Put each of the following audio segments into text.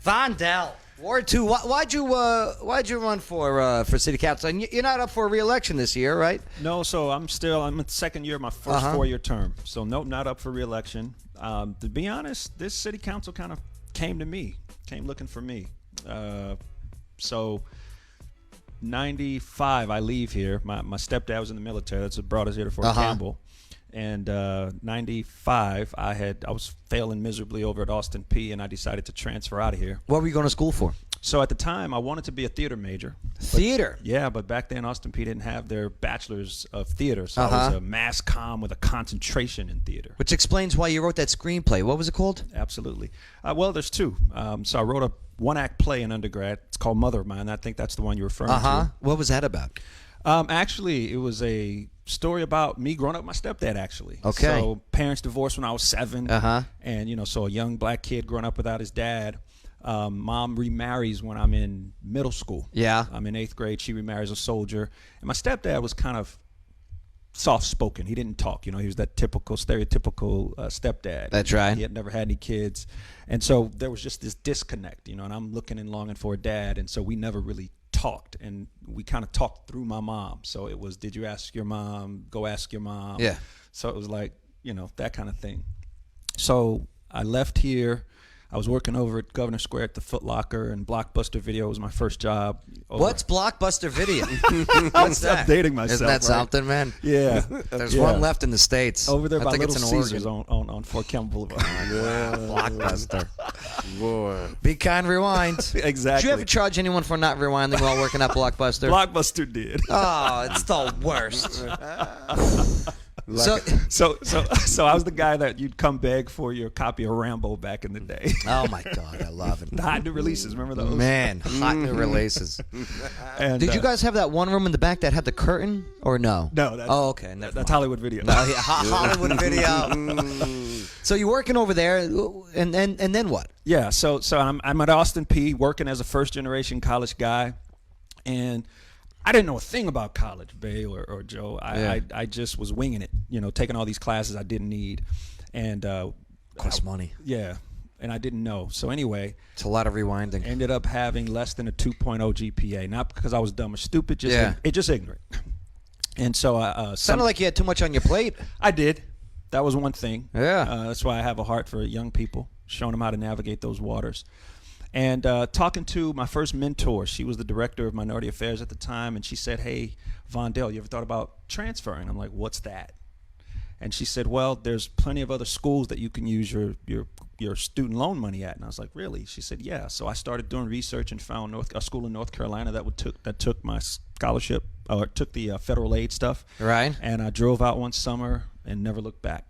Vondell, Ward 2. Why'd you run for city council? And you're not up for re-election this year, right? No, so I'm in the second year of my first 4-year term. So nope, not up for re-election. To be honest, this city council kind of came to me, came looking for me. So 95, I leave here. My stepdad was in the military. That's what brought us here to Fort Campbell. And 95, I was failing miserably over at Austin P, and I decided to transfer out of here. What were you going to school for? So at the time, I wanted to be a theater major. Theater? Yeah, but back then, Austin P didn't have their bachelor's of theater, so I was a mass comm with a concentration in theater. Which explains why you wrote that screenplay. What was it called? Absolutely. Well, there's two. So I wrote a one-act play in undergrad. It's called Mother of Mine. I think that's the one you're referring to. What was that about? Actually, it was a story about me growing up with my stepdad, actually. Okay. So parents divorced when I was 7. And, so a young black kid growing up without his dad. Mom remarries when I'm in middle school. Yeah. I'm in 8th grade. She remarries a soldier. And my stepdad was kind of soft-spoken. He didn't talk. He was that stereotypical stepdad. That's right. He had never had any kids. And so there was just this disconnect, and I'm looking and longing for a dad. And so we never really talked, and we kind of talked through my mom. So it was, did you ask your mom? Go ask your mom. Yeah. So it was like, that kind of thing. So I left here. I was working over at Governor Square at the Foot Locker, and Blockbuster Video was my first job. What's Blockbuster Video? What's that? Updating myself. Isn't that something, man? Yeah. There's one left in the States. Over there by think Little it's in Caesars on Fort Campbell Boulevard. Blockbuster. Boy. Be kind, rewind. Exactly. Did you ever charge anyone for not rewinding while working at Blockbuster? Blockbuster did. Oh, it's the worst. So I was the guy that you'd come beg for your copy of Rambo back in the day. Oh my God, I love it. The hot new releases, remember those? Man, hot new releases. And, Did you guys have that one room in the back that had the curtain, or no? No. Okay. That's Hollywood Video. No, yeah, Hollywood Video. So you're working over there, and then what? Yeah. So I'm at Austin P working as a first generation college guy, and I didn't know a thing about college, Bay or Joe. I just was winging it, taking all these classes I didn't need, and costs money. Yeah, and I didn't know. So anyway, it's a lot of rewinding. Ended up having less than a 2.0 GPA, not because I was dumb or stupid, just ignorant. And so sounded like you had too much on your plate. I did. That was one thing. Yeah. That's why I have a heart for young people, showing them how to navigate those waters. And talking to my first mentor, she was the director of Minority Affairs at the time, and she said, "Hey, Vondell, you ever thought about transferring?" I'm like, "What's that?" And she said, "Well, there's plenty of other schools that you can use your student loan money at." And I was like, "Really?" She said, "Yeah." So I started doing research and found a school in North Carolina that took my scholarship, or took the federal aid stuff. Right. And I drove out one summer and never looked back.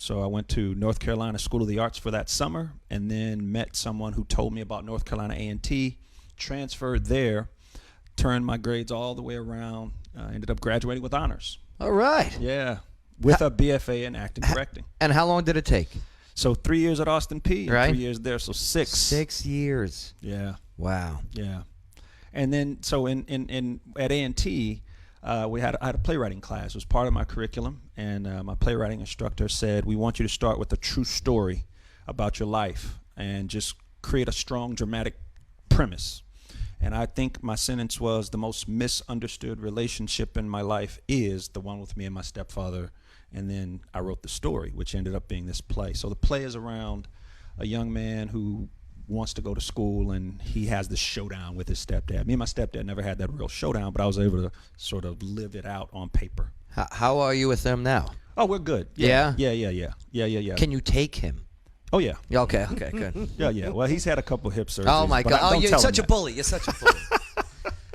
So I went to North Carolina School of the Arts for that summer, and then met someone who told me about North Carolina A&T, transferred there, turned my grades all the way around, ended up graduating with honors. All right. Yeah, with a BFA in acting directing. And how long did it take? So 3 years at Austin P and right. 3 years there, so 6. 6 years. Yeah. Wow. Yeah. And then so in at A&T, I had a playwriting class. It was part of my curriculum, and my playwriting instructor said, "We want you to start with a true story about your life and just create a strong dramatic premise." And I think my sentence was, "The most misunderstood relationship in my life is the one with me and my stepfather." And then I wrote the story, which ended up being this play. So the play is around a young man who wants to go to school, and he has this showdown with his stepdad. Me and my stepdad never had that real showdown, but I was able to sort of live it out on paper. How are you with them now? Oh, we're good. Yeah? Yeah. Can you take him? Oh, yeah. Okay, good. Yeah. Well, he's had a couple hip surgeries. Oh, my God. You're such a bully. You're such a bully.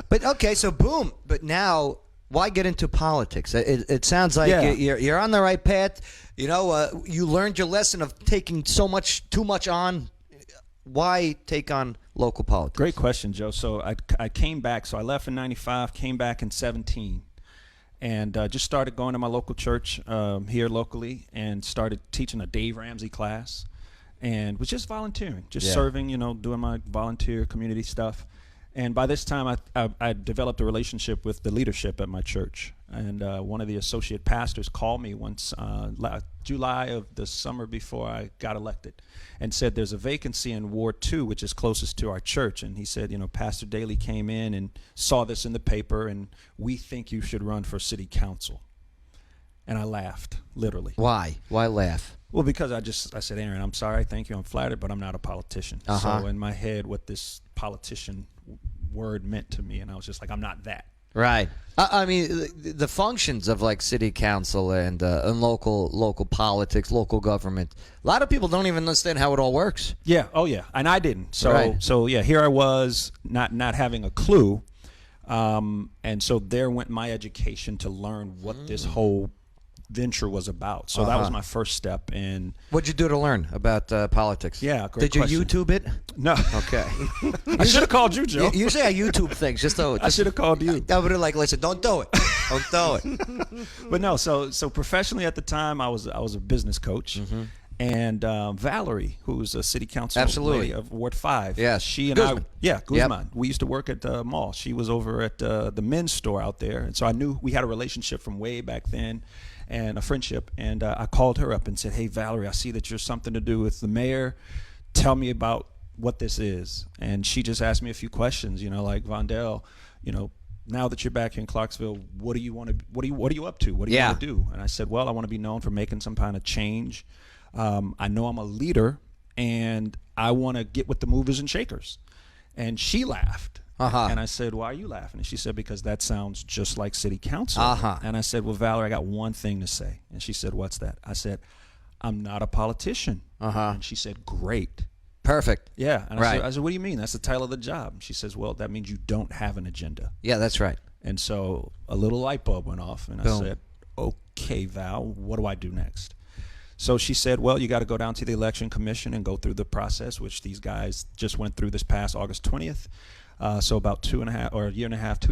But, okay, so boom. But now, why get into politics? It sounds like you're on the right path. You learned your lesson of taking too much on. Why take on local politics? Great question, Joe. So I came back. So I left in 95, came back in 17, and just started going to my local church here locally, and started teaching a Dave Ramsey class, and was just volunteering, serving, doing my volunteer community stuff. And by this time, I developed a relationship with the leadership at my church. And one of the associate pastors called me once, July of the summer before I got elected, and said there's a vacancy in Ward 2, which is closest to our church. And he said, Pastor Daly came in and saw this in the paper, and we think you should run for city council. And I laughed, literally. Why? Why laugh? Well, because I said, Aaron, I'm sorry, thank you, I'm flattered, but I'm not a politician. So in my head, what this politician word meant to me, and I was just like, I'm not that. Right. I mean, the functions of like city council and local politics, local government. A lot of people don't even understand how it all works. Yeah. Oh, yeah. And I didn't. So yeah, here I was not having a clue, and so there went my education to learn what this whole venture was about. So that was my first step. And what'd you do to learn about politics? Yeah, great Did question. you YouTube it? No. Okay. I should have called you, Joe. Usually I YouTube things just so. I should have called you. I would have like, listen, don't do it. Don't do it. But no, so professionally at the time, I was a business coach. And Valerie, who's a city council lady of Ward 5. Yes. She and Guzman. Guzman. Yep. We used to work at the mall. She was over at the men's store out there. And so I knew we had a relationship from way back then and a friendship. And I called her up and said, hey, Valerie, I see that you're something to do with the mayor. Tell me about what this is. And she just asked me a few questions, like, Vondell, now that you're back in Clarksville, what do you want to? What are you up to? What do you want to do? And I said, well, I want to be known for making some kind of change. I know I'm a leader, and I want to get with the movers and shakers. And she laughed. And I said, why are you laughing? And she said, because that sounds just like city council. And I said, well, Valerie, I got one thing to say. And she said, what's that? I said, I'm not a politician. And she said, great. Perfect. Yeah. And I said, what do you mean? That's the title of the job. She says, well, that means you don't have an agenda. Yeah, that's right. And so a little light bulb went off, and I said, okay, Val, what do I do next? So she said, well, you got to go down to the election commission and go through the process, which these guys just went through this past August 20th. So about 2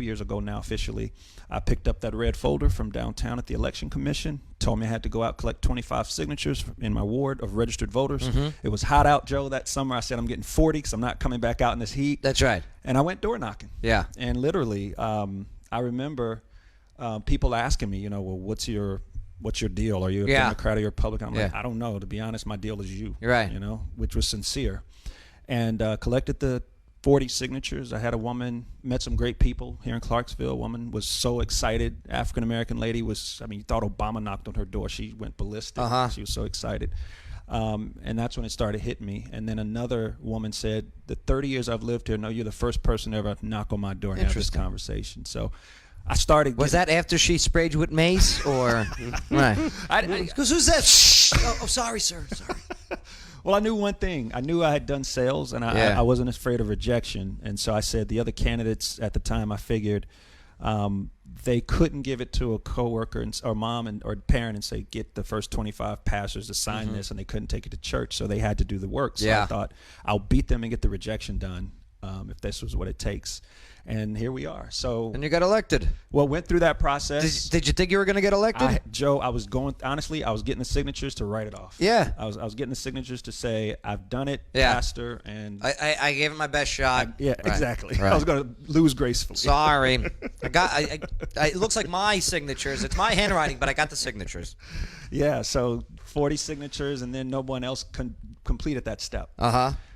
years ago now officially, I picked up that red folder from downtown at the election commission, told me I had to go out, collect 25 signatures in my ward of registered voters. It was hot out, Joe, that summer. I said, I'm getting 40 because I'm not coming back out in this heat. That's right. And I went door knocking. Yeah. And literally, I remember people asking me, well, what's your deal? Are you a Democrat or you're a Republican? I'm like, I don't know. To be honest, my deal is you. Right. Which was sincere. And collected the 40 signatures. I had a woman, met some great people here in Clarksville. A woman was so excited. African-American lady you thought Obama knocked on her door. She went ballistic. She was so excited. And that's when it started hitting me. And then another woman said, the 30 years I've lived here, no, you're the first person to ever knock on my door and have this conversation. So I started. Was that after she sprayed you with mace, or right? Because who's that? Oh, sorry, sir. Sorry. Well, I knew one thing. I knew I had done sales, and I wasn't afraid of rejection. And so I said the other candidates at the time, I figured they couldn't give it to a coworker or mom or parent and say, get the first 25 pastors to sign this, and they couldn't take it to church. So they had to do the work. So I thought, I'll beat them and get the rejection done if this was what it takes. And here we are. And you got elected. Well, went through that process. Did you think you were going to get elected? Joe, I was getting the signatures to write it off. Yeah. I was getting the signatures to say, I've done it, pastor, and I gave it my best shot. Exactly. Right. I was going to lose gracefully. Sorry. It looks like my signatures. It's my handwriting, but I got the signatures. Yeah, so 40 signatures, and then no one else completed that step.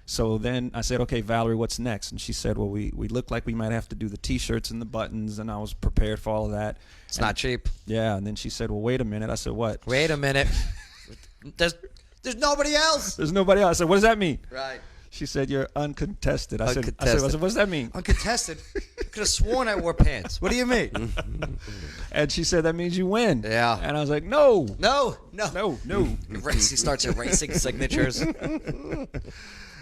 So then I said, okay, Valerie, what's next? And she said, well, we look like we might have to do the T-shirts and the buttons, and I was prepared for all of that. It's not cheap. Yeah, and then she said, well, wait a minute. I said, what? Wait a minute. There's nobody else. There's nobody else. I said, what does that mean? Right. She said, you're uncontested. I said, what does that mean? Uncontested? I could have sworn I wore pants. What do you mean? And she said, that means you win. Yeah. And I was like, no. He starts erasing signatures.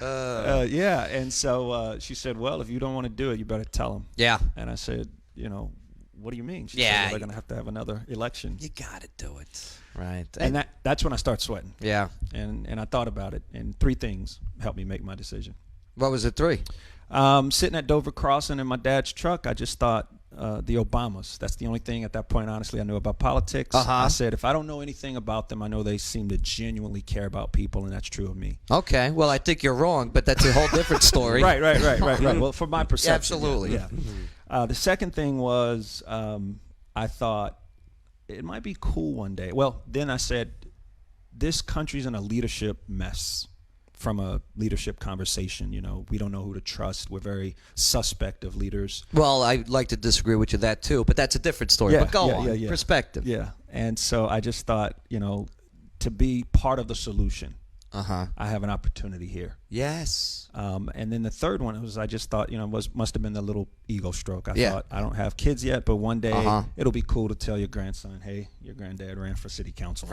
And so she said, well, if you don't want to do it, you better tell them. Yeah. And I said, what do you mean? She said, well, they're going to have another election. You got to do it. Right. And that's when I started sweating. Yeah. And I thought about it, and 3 things helped me make my decision. What was it, 3? Sitting at Dover Crossing in my dad's truck, I just thought, the Obamas. That's the only thing at that point, honestly, I knew about politics. I said, if I don't know anything about them, I know they seem to genuinely care about people, and that's true of me. Okay. Well, I think you're wrong, but that's a whole different story. Right. Well, from my perception. Absolutely. Yeah. The second thing was I thought, it might be cool one day. Well, then I said, this country's in a leadership mess from a leadership conversation. You know, we don't know who to trust. We're very suspect of leaders. Well, I'd like to disagree with you that too, but that's a different story. But go on. Perspective. Yeah. And so I just thought, you know, to be part of the solution, I have an opportunity here. Yes. And then the third one was, I just thought, you know, must have been the little ego stroke. I thought, I don't have kids yet, but one day it'll be cool to tell your grandson, hey, your granddad ran for city council.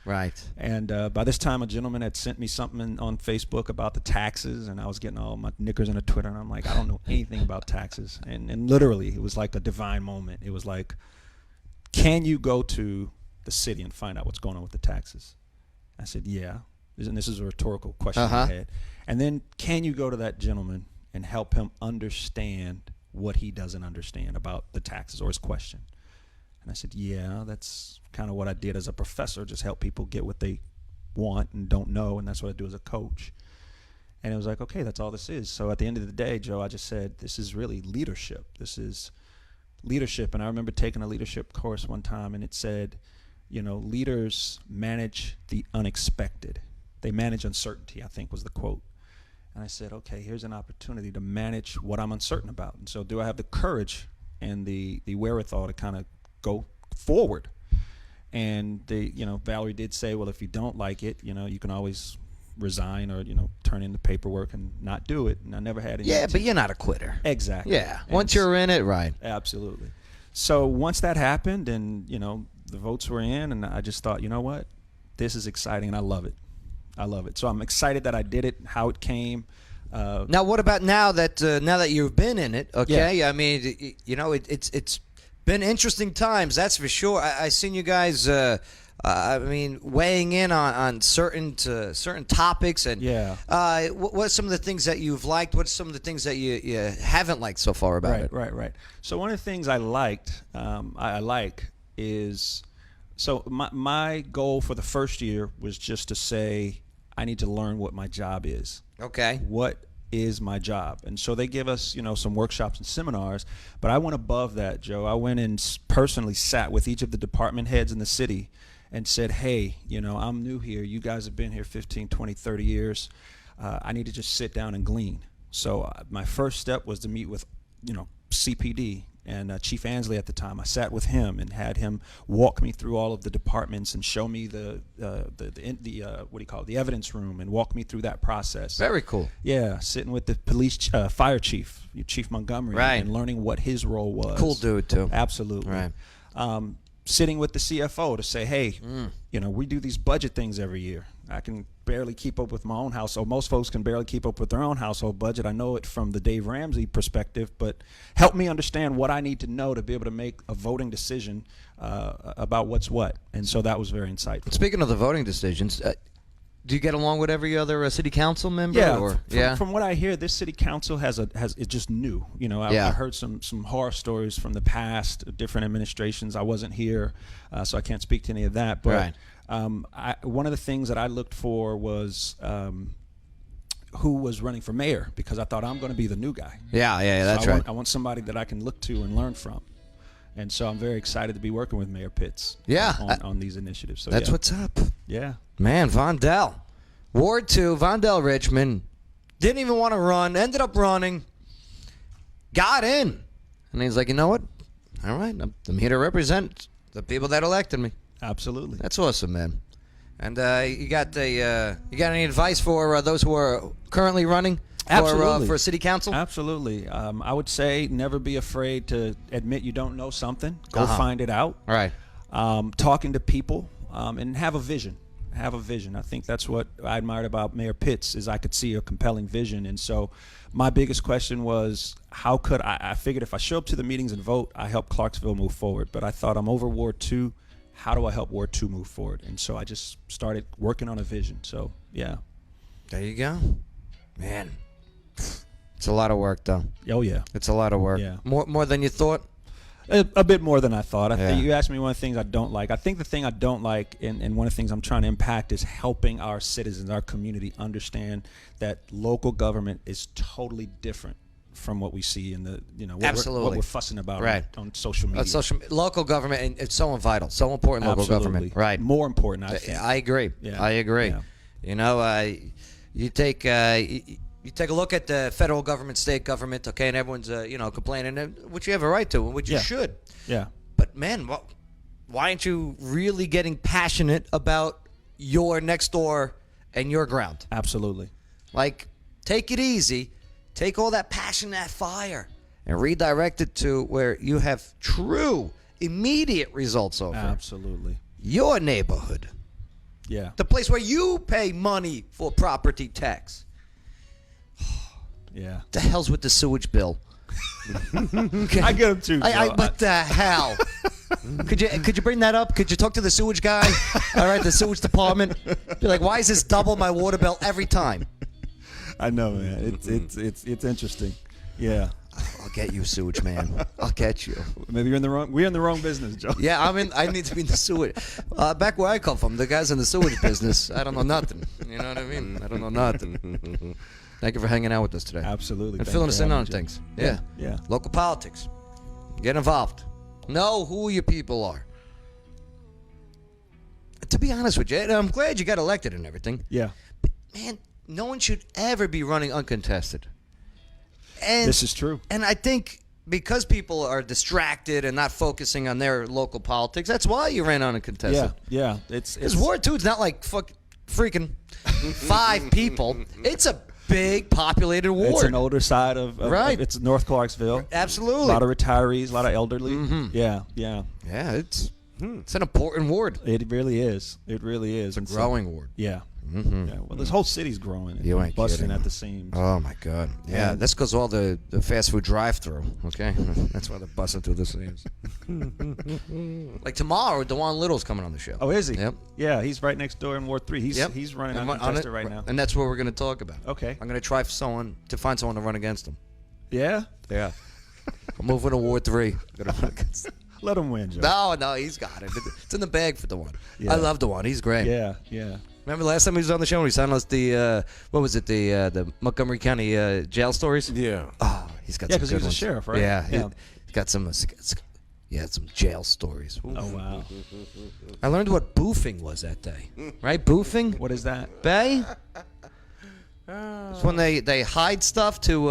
Right. And by this time, a gentleman had sent me something on Facebook about the taxes, and I was getting all my knickers into Twitter, and I'm like, I don't know anything about taxes. And literally, it was like a divine moment. It was like, can you go to the city and find out what's going on with the taxes? I said, yeah. And this is a rhetorical question I had. And then, can you go to that gentleman and help him understand what he doesn't understand about the taxes or his question? And I said, yeah, that's kind of what I did as a professor, just help people get what they want and don't know, and that's what I do as a coach. And it was like, okay, that's all this is. So at the end of the day, Joe, I just said, this is really leadership. This is leadership. And I remember taking a leadership course one time, and it said, you know, leaders manage the unexpected. They manage uncertainty, I think was the quote. And I said, okay, here's an opportunity to manage what I'm uncertain about. And so do I have the courage and the wherewithal to kind of go forward? And Valerie did say, well, if you don't like it, you know, you can always resign or, you know, turn in the paperwork and not do it. And I never had any. Yeah, but you're not a quitter. Exactly. Yeah. Once you're in it, right. Absolutely. So once that happened and, you know, the votes were in, and I just thought, you know what, this is exciting and I love it. I love it. So I'm excited that I did it, how it came. Now, what about now that you've been in it? Okay. Yeah. I mean, you know, it's been interesting times, that's for sure. I seen you guys, I mean, weighing in on certain topics, and what are some of the things that you've liked? What's some of the things that you haven't liked so far about it? Right. So one of the things I liked, is, so my goal for the first year was just to say, I need to learn what my job is. Okay. What is my job? And so they give us, you know, some workshops and seminars, but I went above that, Joe. I went and personally sat with each of the department heads in the city and said, hey, you know, I'm new here. You guys have been here 15, 20, 30 years. I need to just sit down and glean. So my first step was to meet with, you know, CPD and Chief Ansley at the time. I sat with him and had him walk me through all of the departments and show me the evidence room, and walk me through that process. Very cool. Yeah, sitting with the police fire chief, Chief Montgomery, and learning what his role was. Cool dude too. Absolutely. Right. Sitting with the CFO to say, hey, you know, we do these budget things every year. I can barely keep up with my own household. Most folks can barely keep up with their own household budget. I know it from the Dave Ramsey perspective, but help me understand what I need to know to be able to make a voting decision about what's what. And so that was very insightful. Speaking of the voting decisions, do you get along with every other city council member? Yeah. From what I hear, this city council it's just new. You know, I heard some horror stories from the past, different administrations. I wasn't here, so I can't speak to any of that. But one of the things that I looked for was who was running for mayor, because I thought, I'm going to be the new guy. Yeah, that's right. I want somebody that I can look to and learn from. And so I'm very excited to be working with Mayor Pitts on these initiatives. So that's what's up. Yeah. Man, Vondell. Ward 2, Vondell Richmond. Didn't even want to run. Ended up running. Got in. And he's like, you know what? All right, I'm here to represent the people that elected me. Absolutely. That's awesome, man. And you got any advice for those who are currently running? Absolutely. For city council? Absolutely. I would say never be afraid to admit you don't know something. Go find it out. All right. Talking to people and have a vision. Have a vision. I think that's what I admired about Mayor Pitts, is I could see a compelling vision. And so my biggest question was, how could I figured if I show up to the meetings and vote, I help Clarksville move forward. But I thought, I'm over Ward 2. How do I help Ward 2 move forward? And so I just started working on a vision. So, yeah. There you go. Man. It's a lot of work, though. Oh, yeah. It's a lot of work. Yeah. More than you thought? A bit more than I thought. I think you asked me one of the things I don't like. I think the thing I don't like, and one of the things I'm trying to impact, is helping our citizens, our community, understand that local government is totally different from what we see in the Absolutely. what we're fussing about Right. on social media. Local government, and it's so vital, so important. Local Absolutely. government, right? More important, I think. I agree. Yeah. I agree. Yeah. You know, you take you take a look at the federal government, state government, okay, and everyone's complaining, which you have a right to, and which you should. Yeah. But man, why aren't you really getting passionate about your next door and your ground? Absolutely. Like, take it easy, take all that passion, that fire, and redirect it to where you have true, immediate results over Absolutely. your neighborhood. Yeah. The place where you pay money for property tax. Yeah. The hell's with the sewage bill? Okay. I get them too. Joe. What the hell? Could you bring that up? Could you talk to the sewage guy? All right, the sewage department. Be like, why is this double my water bill every time? I know, man. It's interesting. Yeah. I'll get you, sewage man. I'll get you. Maybe we're in the wrong business, Joe. Yeah, I need to be in the sewage. Back where I come from, the guys in the sewage business, I don't know nothing. You know what I mean? I don't know nothing. Thank you for hanging out with us today. Absolutely. And Thanks filling for us in having on me, things. Joe. Yeah. Yeah. Local politics. Get involved. Know who your people are. To be honest with you, and I'm glad you got elected and everything. Yeah. But man, no one should ever be running uncontested. And This is true. And I think because people are distracted and not focusing on their local politics, that's why you ran uncontested. Yeah. It's Because Ward 2 is not like freaking 5 people. It's a big populated ward. It's an older side of Right. It's North Clarksville. Absolutely. A lot of retarees, a lot of elderly. Mm-hmm. Yeah. Yeah, it's an important ward. It really is. It really is. It's a growing ward. Yeah. Mm-hmm. Yeah. Well, this whole city's growing. And You ain't busting kidding. at the seams. Oh my God! Yeah, that's because all the fast food drive-through. Okay, that's why they're busting through the seams. Like tomorrow, DeJuan Little's coming on the show. Oh, is he? Yep. Yeah, he's right next door in Ward 3. He's running And uncontested right now. and that's what we're going to talk about. Okay. I'm going to try to find someone to run against him. Yeah. Yeah. I'm moving to Ward 3. Gonna run against him. Let him win, Joe. No, he's got it. It's in the bag for DeJuan. Yeah. I love DeJuan. He's great. Yeah. Remember last time he was on the show when he signed us the what was it, the Montgomery County jail stories? Yeah. Oh, he's got Yeah, some 'cause good he was a ones. sheriff, right? Yeah, Yeah. he's got some some jail stories. Ooh. Oh, wow. I learned what boofing was that day. Right? Boofing? What is that? Bay? It's when they hide stuff to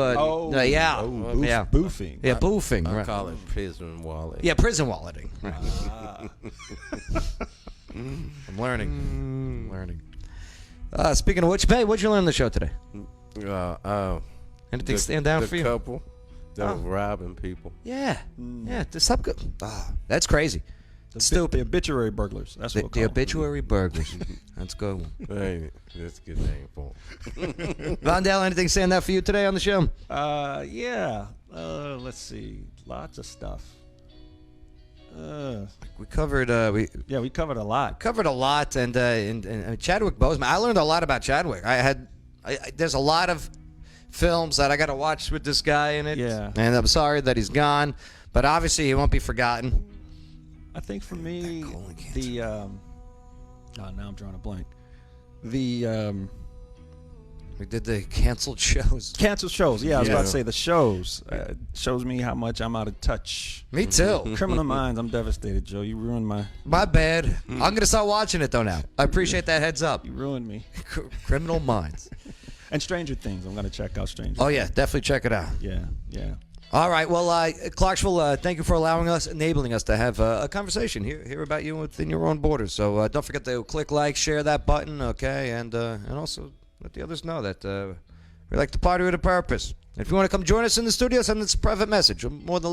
yeah. Yeah, Boofing. boofing. I Right. call it prison wallet. Yeah, prison walleting. Right. I'm learning. Speaking of which, Bay, what'd you learn on the show today? Anything stand out for you? The couple that was robbing people. Yeah. Yeah. That's crazy. Stupid. The obituary burglars. That's what we'll The call them. obituary burglars. That's a good one. Hey, that's a good name for 'em. Vondell, anything stand out for you today on the show? Yeah. Let's see. Lots of stuff. We covered We covered a lot. and Chadwick Boseman. I learned a lot about Chadwick. There's a lot of films that I got to watch with this guy in it. Yeah. And I'm sorry that he's gone, but obviously he won't be forgotten. I think for me, colon cancer. now I'm drawing a blank. We did the canceled shows. Canceled shows. Yeah, I was Yeah. about to say the shows. Shows me how much I'm out of touch. Me too. Criminal Minds. I'm devastated, Joe. You ruined My bad. I'm gonna start watching it though now. I appreciate that heads up. You ruined me. Criminal Minds. And Stranger Things. I'm gonna check out Stranger. Oh yeah, definitely check it out. Yeah. All right. Well, Clarksville, thank you for enabling us to have a conversation, hear about you within your own borders. So don't forget to click like, share that button, okay, and also let the others know that we like to party with a purpose. If you want to come join us in the studio, send us a private message. I'm more than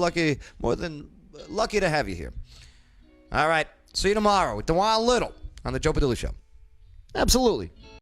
lucky to have you here. All right. See you tomorrow with DeJuan Little on the Joe Padula Show. Absolutely.